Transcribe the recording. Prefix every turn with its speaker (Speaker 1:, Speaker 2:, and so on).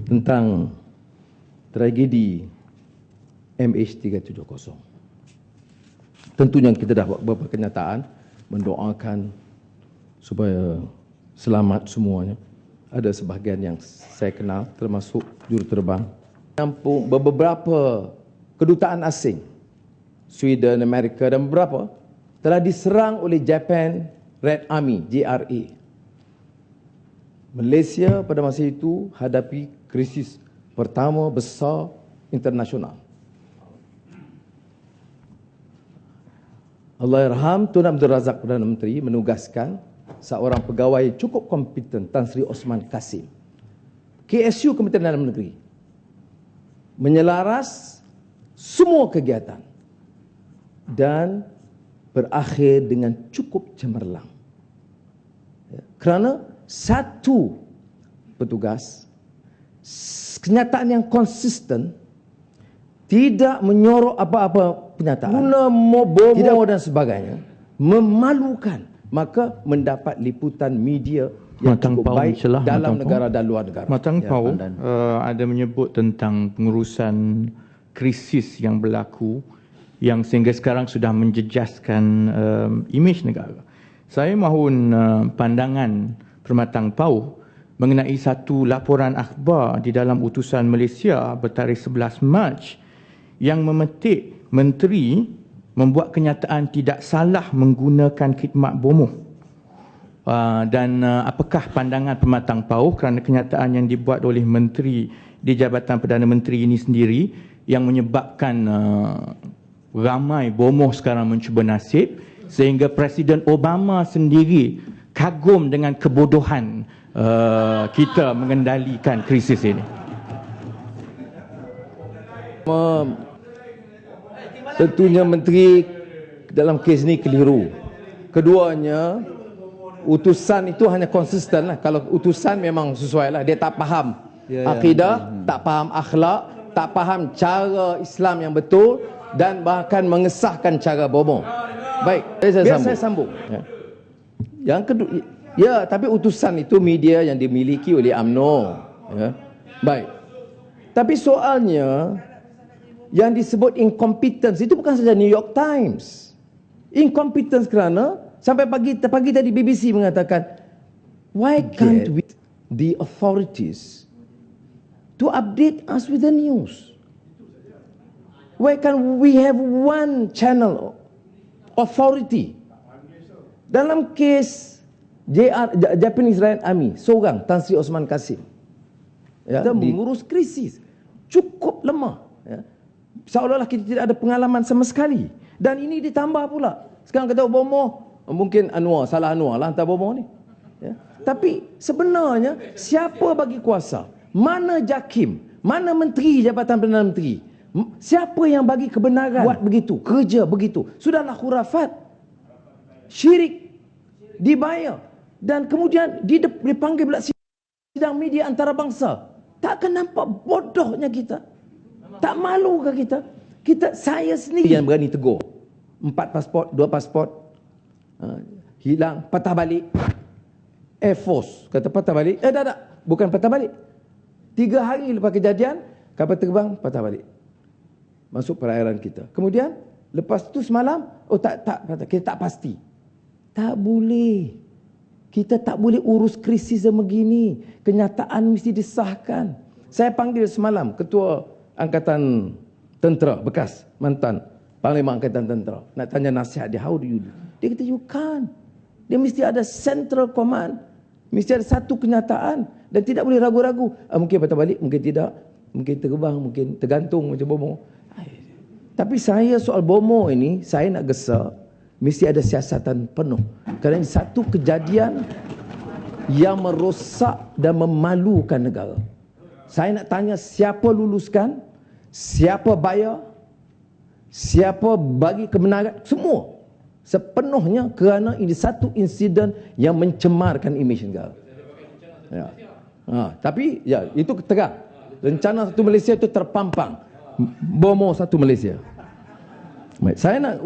Speaker 1: tentang tragedi MH370. Tentunya kita dah buat beberapa kenyataan mendoakan supaya selamat semuanya. Ada sebahagian yang saya kenal termasuk juruterbang. Beberapa kedutaan asing, Sweden, Amerika dan beberapa telah diserang oleh Japan Red Army, JRA. Malaysia pada masa itu hadapi krisis pertama besar internasional. Allahyarham Tun Abdul Razak Perdana Menteri menugaskan seorang pegawai cukup kompeten, Tan Sri Osman Kasim, KSU Kementerian Dalam Negeri, menyelaras semua kegiatan dan berakhir dengan cukup cemerlang. Kerana satu petugas, kenyataan yang konsisten, tidak menyorok apa-apa penyataan, guna bomo dan sebagainya, memalukan, maka mendapat liputan media yang cukup baik dalam negara dan luar negara.
Speaker 2: Matang Pau ada menyebut tentang pengurusan krisis yang berlaku yang sehingga sekarang sudah menjejaskan imej negara. Saya mohon pandangan Permatang Pau mengenai satu laporan akhbar di dalam utusan Malaysia bertarikh 11 Mac yang memetik menteri membuat kenyataan tidak salah menggunakan khidmat bomoh. Dan apakah pandangan Permatang Pau kerana kenyataan yang dibuat oleh menteri di Jabatan Perdana Menteri ini sendiri yang menyebabkan ramai bomoh sekarang mencuba nasib sehingga Presiden Obama sendiri kagum dengan kebodohan kita mengendalikan krisis ini.
Speaker 1: Tentunya menteri dalam kes ini keliru. Keduanya, utusan itu hanya konsisten lah. Kalau utusan memang sesuai lah. Dia tak faham akidah, tak faham akhlak, tak faham cara Islam yang betul dan bahkan mengesahkan cara bomoh. Baik, saya sambung. Ya. Yang kedua, ya, tapi utusan itu media yang dimiliki oleh UMNO. Ya. Baik. Tapi soalnya yang disebut incompetence itu bukan saja New York Times. Incompetence kerana sampai pagi tadi BBC mengatakan, why can't we the authorities to update us with the news? Why can't we have one channel authority? Dalam kes Japanese Red Army, seorang Tan Sri Osman Kasim, ya, kita mengurus krisis cukup lemah. Ya. Seolah-olah kita tidak ada pengalaman sama sekali. Dan ini ditambah pula. Sekarang kata bomoh, mungkin salah Anwar lah hantar bomoh ni. Ya. Tapi sebenarnya siapa bagi kuasa? Mana JAKIM? Mana Menteri Jabatan Perdana Menteri? Siapa yang bagi kebenaran buat begitu, kerja begitu? Sudahlah khurafat, syirik, dibayar. Dan kemudian dipanggil pula sidang media antarabangsa. Takkan nampak bodohnya kita? Tak malukah kita? Saya sendiri yang berani tegur. 4 pasport, 2 pasport hilang, patah balik. Air Force kata patah balik. Tak, bukan patah balik. 3 hari lepas kejadian, kapal terbang patah balik. Masuk perairan kita. Kemudian lepas tu semalam, kita tak pasti. Tak boleh. Kita tak boleh urus krisis yang begini. Kenyataan mesti disahkan. Saya panggil semalam Ketua Angkatan Tentera bekas, mantan Panglima Angkatan Tentera. Nak tanya nasihat dia, how do you do? Dia kata, you can't. Dia mesti ada central command. Mesti ada satu kenyataan. Dan tidak boleh ragu-ragu. Mungkin patah balik, mungkin tidak. Mungkin terbang, mungkin tergantung macam bomoh. Tapi saya soal bomoh ini, saya nak gesa, mesti ada siasatan penuh. Kerana ini satu kejadian yang merosak dan memalukan negara. Saya nak tanya siapa luluskan, siapa bayar, siapa bagi kebenaran, semua. Sepenuhnya kerana ini satu insiden yang mencemarkan imej negara. Ya. Tapi ya, itu terang. Rencana satu Malaysia itu terpampang. Bomoh satu Malaysia. Baik, saya nak